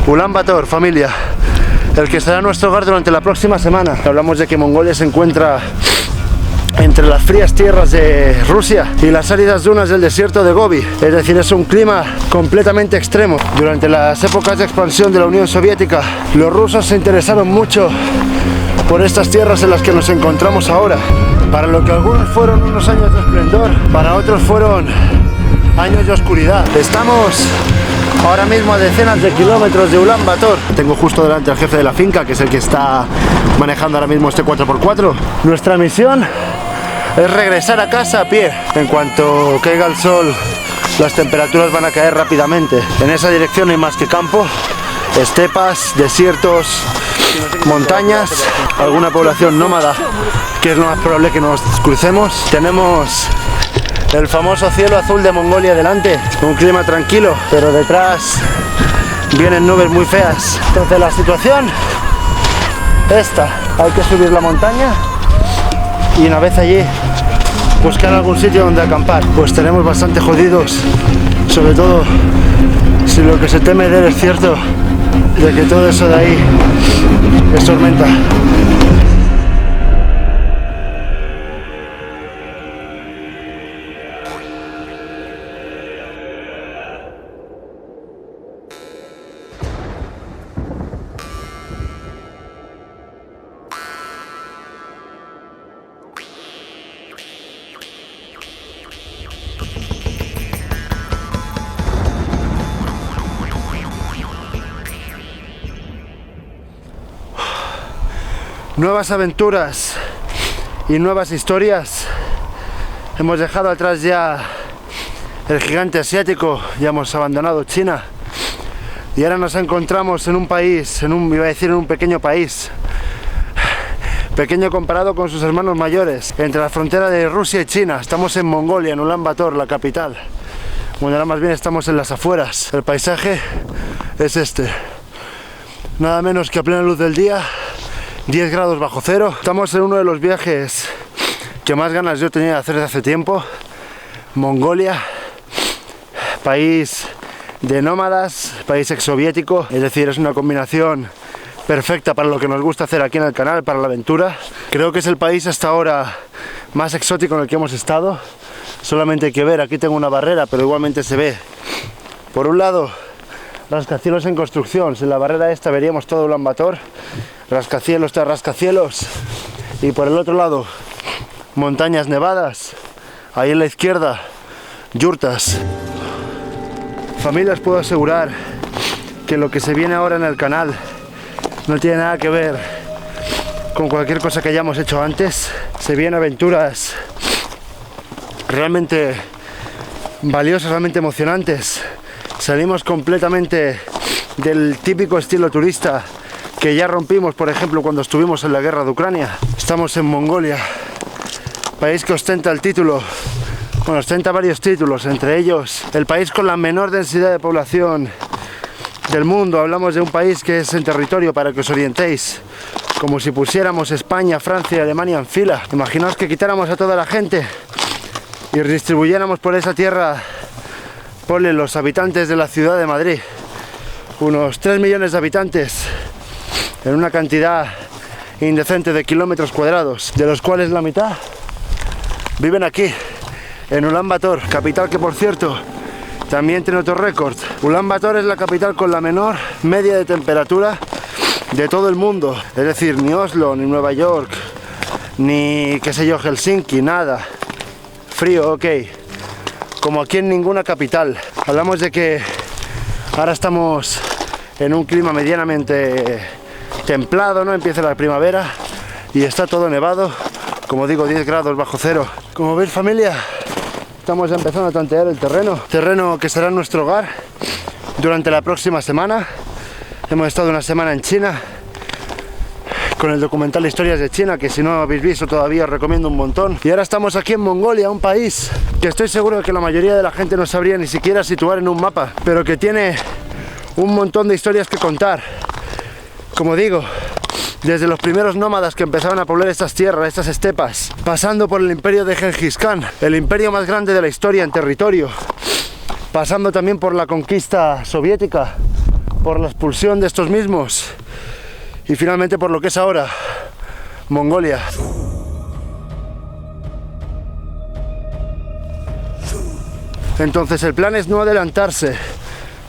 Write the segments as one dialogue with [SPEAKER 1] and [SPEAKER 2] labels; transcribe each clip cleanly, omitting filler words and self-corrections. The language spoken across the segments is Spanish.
[SPEAKER 1] Ulan Bator, familia, el que será nuestro hogar durante la próxima semana. Hablamos de que Mongolia se encuentra entre las frías tierras de Rusia y las áridas dunas del desierto de Gobi, es decir, es un clima completamente extremo. Durante las épocas de expansión de la Unión Soviética, los rusos se interesaron mucho por estas tierras en las que nos encontramos ahora. Para lo que algunos fueron unos años de esplendor, para otros fueron años de oscuridad. Estamos ahora mismo a decenas de kilómetros de Ulan Bator. Tengo justo delante al jefe de la finca, que es el que está manejando ahora mismo este 4x4. Nuestra misión es regresar a casa a pie. En cuanto caiga el sol, las temperaturas van a caer rápidamente. En esa dirección hay más que campo, estepas, desiertos, montañas, alguna población nómada, que es lo más probable que nos crucemos. Tenemos el famoso cielo azul de Mongolia delante, un clima tranquilo, pero detrás vienen nubes muy feas. Entonces la situación esta, hay que subir la montaña y una vez allí buscar algún sitio donde acampar. Pues tenemos bastante jodidos, sobre todo si lo que se teme de él es cierto, de que todo eso de ahí es tormenta. Nuevas aventuras y nuevas historias. Hemos dejado atrás ya el gigante asiático, ya hemos abandonado China y ahora nos encontramos en un país, iba a decir en un pequeño país, pequeño comparado con sus hermanos mayores, entre la frontera de Rusia y China. Estamos en Mongolia, en Ulan Bator, la capital. Bueno, ahora más bien estamos en las afueras. El paisaje es este, nada menos que a plena luz del día, 10 grados bajo cero. Estamos en uno de los viajes que más ganas yo tenía de hacer desde hace tiempo. Mongolia, país de nómadas, país exsoviético, es decir, es una combinación perfecta para lo que nos gusta hacer aquí en el canal, para la aventura. Creo que es el país hasta ahora más exótico en el que hemos estado. Solamente hay que ver, aquí tengo una barrera, pero igualmente se ve. Por un lado, rascacielos en construcción. Sin la barrera esta veríamos todo Ulan Bator, rascacielos tras rascacielos, y por el otro lado montañas nevadas, ahí en la izquierda yurtas. Familia, os puedo asegurar que lo que se viene ahora en el canal no tiene nada que ver con cualquier cosa que hayamos hecho antes. Se vienen aventuras realmente valiosas, realmente emocionantes. Salimos completamente del típico estilo turista que ya rompimos, por ejemplo, cuando estuvimos en la guerra de Ucrania. Estamos en Mongolia, país que ostenta el título, bueno, ostenta varios títulos, entre ellos el país con la menor densidad de población del mundo. Hablamos de un país que es en territorio, para que os orientéis, como si pusiéramos España, Francia y Alemania en fila. Imaginaos que quitáramos a toda la gente y distribuyéramos por esa tierra, ponle los habitantes de la ciudad de Madrid, unos 3 millones de habitantes, en una cantidad indecente de kilómetros cuadrados, de los cuales la mitad viven aquí, en Ulan Bator, capital que, por cierto, también tiene otro récord. Ulan Bator es la capital con la menor media de temperatura de todo el mundo, es decir, ni Oslo, ni Nueva York, ni, qué sé yo, Helsinki, nada. Frío, ok, como aquí en ninguna capital. Hablamos de que ahora estamos en un clima medianamente templado, ¿no? Empieza la primavera y está todo nevado, como digo, 10 grados bajo cero. Como veis, familia, estamos empezando a tantear el terreno que será nuestro hogar durante la próxima semana. Hemos estado una semana en China con el documental Historias de China, que si no habéis visto todavía os recomiendo un montón. Y ahora estamos aquí en Mongolia, un país que estoy seguro de que la mayoría de la gente no sabría ni siquiera situar en un mapa, pero que tiene un montón de historias que contar. Como digo, desde los primeros nómadas que empezaron a poblar estas tierras, estas estepas, pasando por el imperio de Gengis Khan, el imperio más grande de la historia en territorio, pasando también por la conquista soviética, por la expulsión de estos mismos y finalmente por lo que es ahora Mongolia. Entonces el plan es no adelantarse,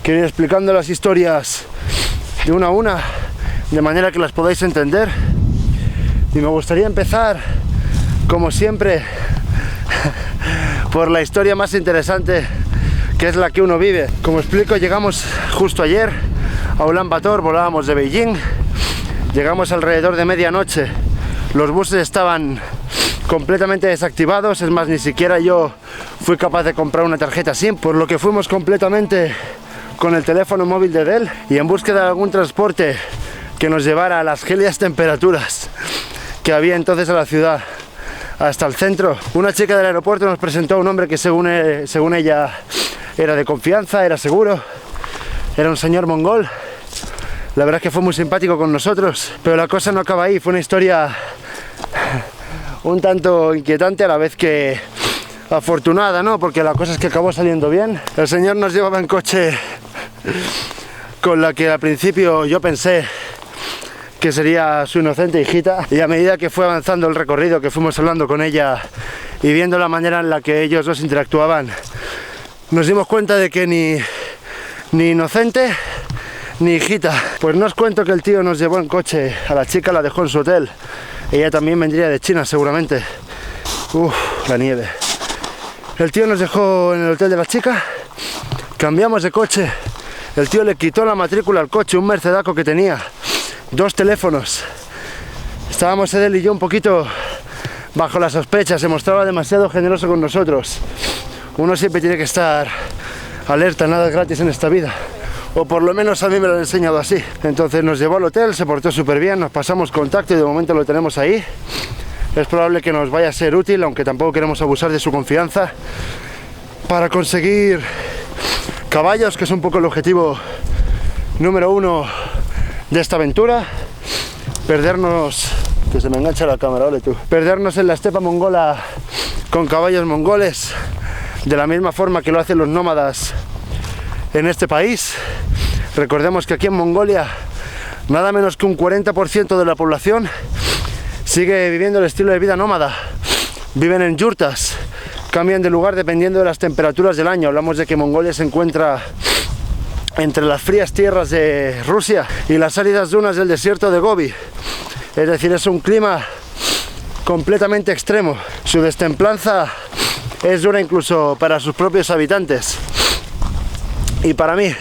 [SPEAKER 1] quiero ir explicando las historias de una a una, de manera que las podáis entender. Y me gustaría empezar, como siempre, por la historia más interesante, que es la que uno vive. Como explico, llegamos justo ayer a Ulan Bator, volábamos de Beijing, llegamos alrededor de medianoche, los buses estaban completamente desactivados, es más, ni siquiera yo fui capaz de comprar una tarjeta SIM, por lo que fuimos completamente con el teléfono móvil de Dell y en búsqueda de algún transporte que nos llevara a las gélidas temperaturas que había entonces en la ciudad hasta el centro. Una chica del aeropuerto nos presentó a un hombre que según ella era de confianza, era seguro, era un señor mongol. La verdad es que fue muy simpático con nosotros, pero la cosa no acaba ahí, fue una historia un tanto inquietante a la vez que afortunada, ¿no? Porque la cosa es que acabó saliendo bien. El señor nos llevaba en coche con la que al principio yo pensé que sería su inocente hijita, y a medida que fue avanzando el recorrido, que fuimos hablando con ella y viendo la manera en la que ellos dos interactuaban, nos dimos cuenta de que ni inocente ni hijita. Pues no os cuento que el tío nos llevó en coche, a la chica la dejó en su hotel, ella también vendría de China seguramente. La nieve. El tío nos dejó en el hotel de la chica, cambiamos de coche, el tío le quitó la matrícula al coche, un Mercedaco que tenía, 2 teléfonos. Estábamos él y yo un poquito bajo la sospecha, se mostraba demasiado generoso con nosotros. Uno siempre tiene que estar alerta, nada es gratis en esta vida, o por lo menos a mí me lo han enseñado así. Entonces nos llevó al hotel, se portó súper bien, nos pasamos contacto y de momento lo tenemos ahí. Es probable que nos vaya a ser útil, aunque tampoco queremos abusar de su confianza, para conseguir caballos, que es un poco el objetivo número 1 de esta aventura. Perdernos, que se me engancha la cámara, ole tú, perdernos en la estepa mongola con caballos mongoles, de la misma forma que lo hacen los nómadas en este país. Recordemos que aquí en Mongolia nada menos que un 40% de la población sigue viviendo el estilo de vida nómada. Viven en yurtas, cambian de lugar dependiendo de las temperaturas del año. Hablamos de que Mongolia se encuentra entre las frías tierras de Rusia y las áridas dunas del desierto de Gobi. Es decir, es un clima completamente extremo. Su destemplanza es dura incluso para sus propios habitantes. Y para mí,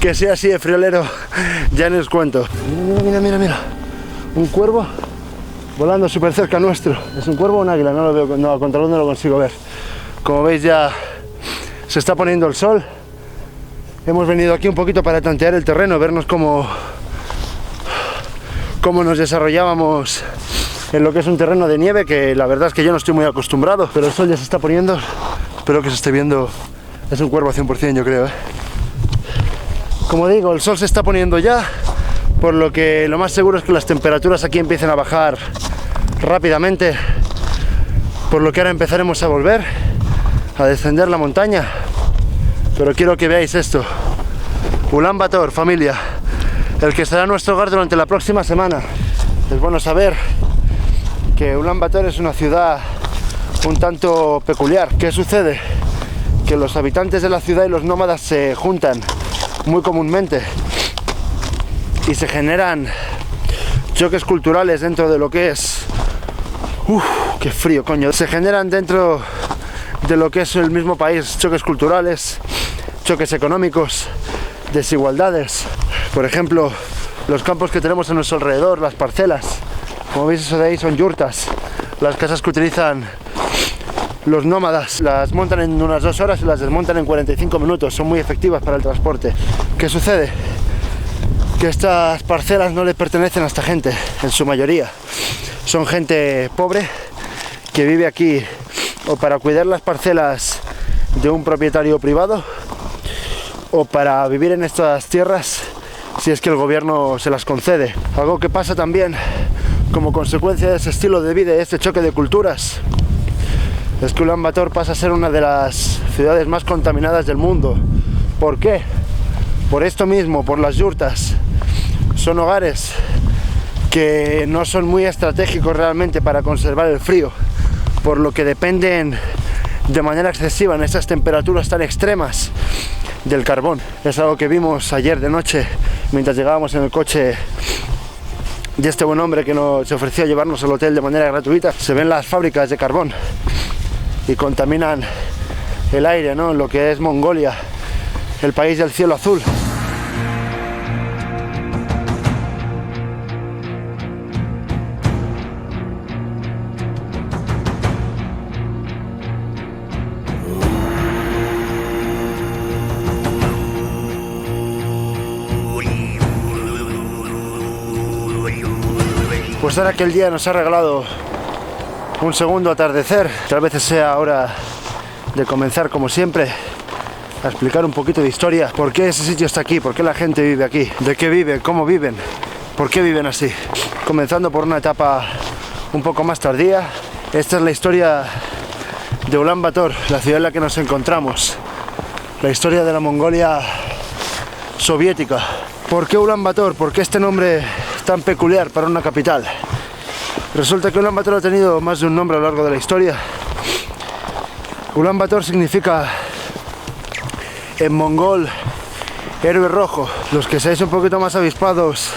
[SPEAKER 1] que sea así de friolero, ya no os cuento. Mira, mira, mira. Un cuervo volando súper cerca nuestro. ¿Es un cuervo o un águila? No lo veo, no, a contraluz no lo consigo ver. Como veis, ya se está poniendo el sol. Hemos venido aquí un poquito para tantear el terreno, vernos cómo nos desarrollábamos en lo que es un terreno de nieve, que la verdad es que yo no estoy muy acostumbrado, pero el sol ya se está poniendo. Espero que se esté viendo. Es un cuervo 100%, yo creo, ¿eh? Como digo, el sol se está poniendo ya, por lo que lo más seguro es que las temperaturas aquí empiecen a bajar rápidamente, por lo que ahora empezaremos a volver a descender la montaña. Pero quiero que veáis esto: Ulan Bator, familia, el que será nuestro hogar durante la próxima semana. Es bueno saber que Ulan Bator es una ciudad un tanto peculiar. ¿Qué sucede? Que los habitantes de la ciudad y los nómadas se juntan muy comúnmente y se generan choques culturales dentro de lo que es... ¡Qué frío, coño! Se generan dentro de lo que es el mismo país choques culturales, choques económicos, desigualdades. Por ejemplo, los campos que tenemos a nuestro alrededor, las parcelas, como veis, eso de ahí son yurtas. Las casas que utilizan los nómadas las montan en unas 2 horas y las desmontan en 45 minutos. Son muy efectivas para el transporte. ¿Qué sucede? Que estas parcelas no le pertenecen a esta gente, en su mayoría. Son gente pobre que vive aquí o para cuidar las parcelas de un propietario privado o para vivir en estas tierras si es que el gobierno se las concede. Algo que pasa también como consecuencia de ese estilo de vida y este choque de culturas es que Ulan Bator pasa a ser una de las ciudades más contaminadas del mundo. ¿Por qué? Por esto mismo, por las yurtas. Son hogares que no son muy estratégicos realmente para conservar el frío, por lo que dependen de manera excesiva en estas temperaturas tan extremas del carbón. Es algo que vimos ayer de noche mientras llegábamos en el coche de este buen hombre que nos ofreció llevarnos al hotel de manera gratuita. Se ven las fábricas de carbón y contaminan el aire, ¿no? En lo que es Mongolia, el país del cielo azul. Pues ahora que el día nos ha regalado un segundo atardecer, tal vez sea hora de comenzar, como siempre, a explicar un poquito de historia. ¿Por qué ese sitio está aquí? ¿Por qué la gente vive aquí? ¿De qué viven? ¿Cómo viven? ¿Por qué viven así? Comenzando por una etapa un poco más tardía. Esta es la historia de Ulan Bator, la ciudad en la que nos encontramos. La historia de la Mongolia soviética. ¿Por qué Ulan Bator? ¿Por qué este nombre tan peculiar para una capital? Resulta que Ulan Bator ha tenido más de un nombre a lo largo de la historia. Ulan Bator significa en mongol héroe rojo. Los que seáis un poquito más avispados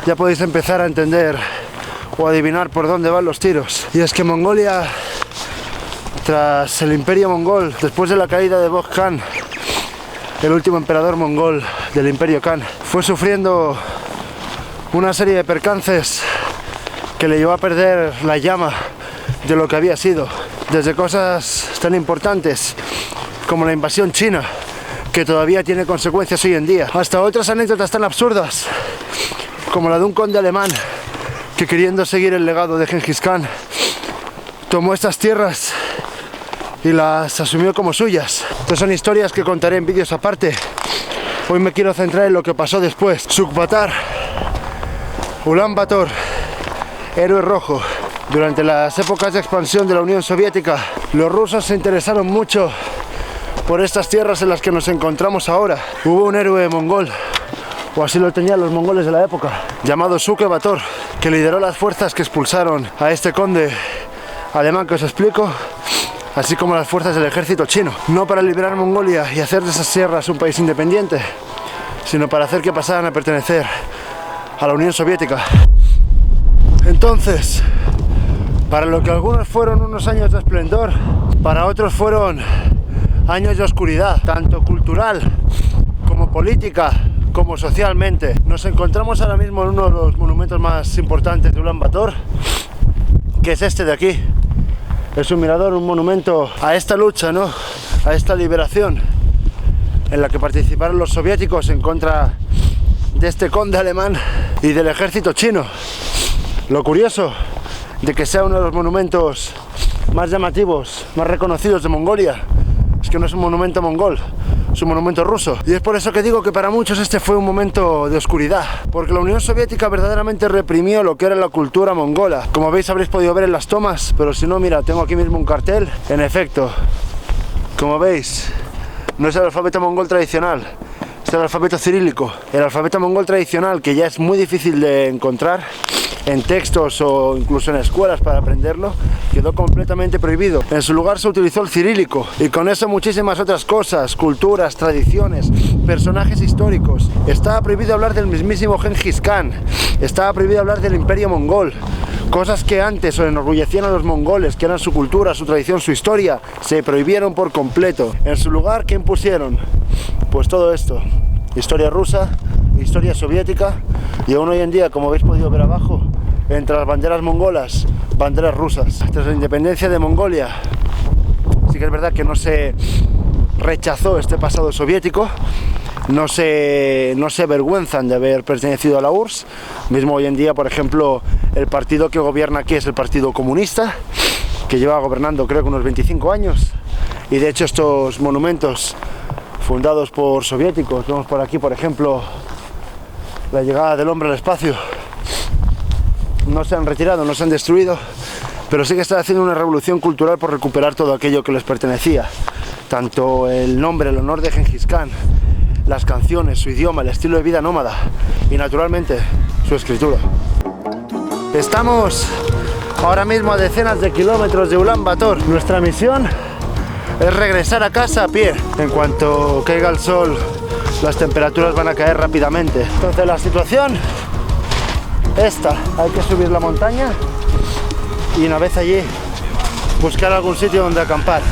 [SPEAKER 1] ya podéis empezar a entender o adivinar por dónde van los tiros. Y es que Mongolia, tras el imperio mongol, después de la caída de Bogd Khan, el último emperador mongol del imperio Khan, fue sufriendo una serie de percances que le llevó a perder la llama de lo que había sido. Desde cosas tan importantes como la invasión china, que todavía tiene consecuencias hoy en día, hasta otras anécdotas tan absurdas como la de un conde alemán que, queriendo seguir el legado de Gengis Khan, tomó estas tierras y las asumió como suyas. Estas son historias que contaré en vídeos aparte. Hoy me quiero centrar en lo que pasó después. Sukbatar, Ulan Bator, héroe rojo. Durante las épocas de expansión de la Unión Soviética, los rusos se interesaron mucho por estas tierras en las que nos encontramos ahora. Hubo un héroe mongol, o así lo tenían los mongoles de la época, llamado Suke Bator, que lideró las fuerzas que expulsaron a este conde alemán que os explico, así como las fuerzas del ejército chino. No para liberar Mongolia y hacer de esas tierras un país independiente, sino para hacer que pasaran a pertenecer a la Unión Soviética. Entonces, para lo que algunos fueron unos años de esplendor, para otros fueron años de oscuridad, tanto cultural como política, como socialmente. Nos encontramos ahora mismo en uno de los monumentos más importantes de Ulan Bator, que es este de aquí. Es un mirador, un monumento a esta lucha, ¿no? A esta liberación en la que participaron los soviéticos en contra de este conde alemán y del ejército chino. Lo curioso de que sea uno de los monumentos más llamativos, más reconocidos de Mongolia, es que no es un monumento mongol, es un monumento ruso. Y es por eso que digo que para muchos este fue un momento de oscuridad, porque la Unión Soviética verdaderamente reprimió lo que era la cultura mongola. Como veis, habréis podido ver en las tomas, pero si no, mira, tengo aquí mismo un cartel. En efecto, como veis, no es el alfabeto mongol tradicional, es el alfabeto cirílico. El alfabeto mongol tradicional, que ya es muy difícil de encontrar en textos o incluso en escuelas para aprenderlo, quedó completamente prohibido. En su lugar se utilizó el cirílico, y con eso muchísimas otras cosas, culturas, tradiciones, personajes históricos. Estaba prohibido hablar del mismísimo Gengis Khan, estaba prohibido hablar del imperio mongol. Cosas que antes enorgullecían a los mongoles, que eran su cultura, su tradición, su historia, se prohibieron por completo. En su lugar, ¿qué impusieron? Pues todo esto: historia rusa, historia soviética, y aún hoy en día, como habéis podido ver abajo, entre las banderas mongolas, banderas rusas. Tras la independencia de Mongolia, sí que es verdad que no se rechazó este pasado soviético, no se avergüenzan de haber pertenecido a la URSS. Mismo hoy en día, por ejemplo, el partido que gobierna aquí es el Partido Comunista, que lleva gobernando creo que unos 25 años, y de hecho estos monumentos fundados por soviéticos, vemos por aquí, por ejemplo, la llegada del hombre al espacio, no se han retirado, no se han destruido, pero sí que están haciendo una revolución cultural por recuperar todo aquello que les pertenecía, tanto el nombre, el honor de Gengis Khan, las canciones, su idioma, el estilo de vida nómada y naturalmente su escritura. Estamos ahora mismo a decenas de kilómetros de Ulan Bator. Nuestra misión es regresar a casa a pie. En cuanto caiga el sol, las temperaturas van a caer rápidamente. Entonces la situación esta, hay que subir la montaña y una vez allí buscar algún sitio donde acampar.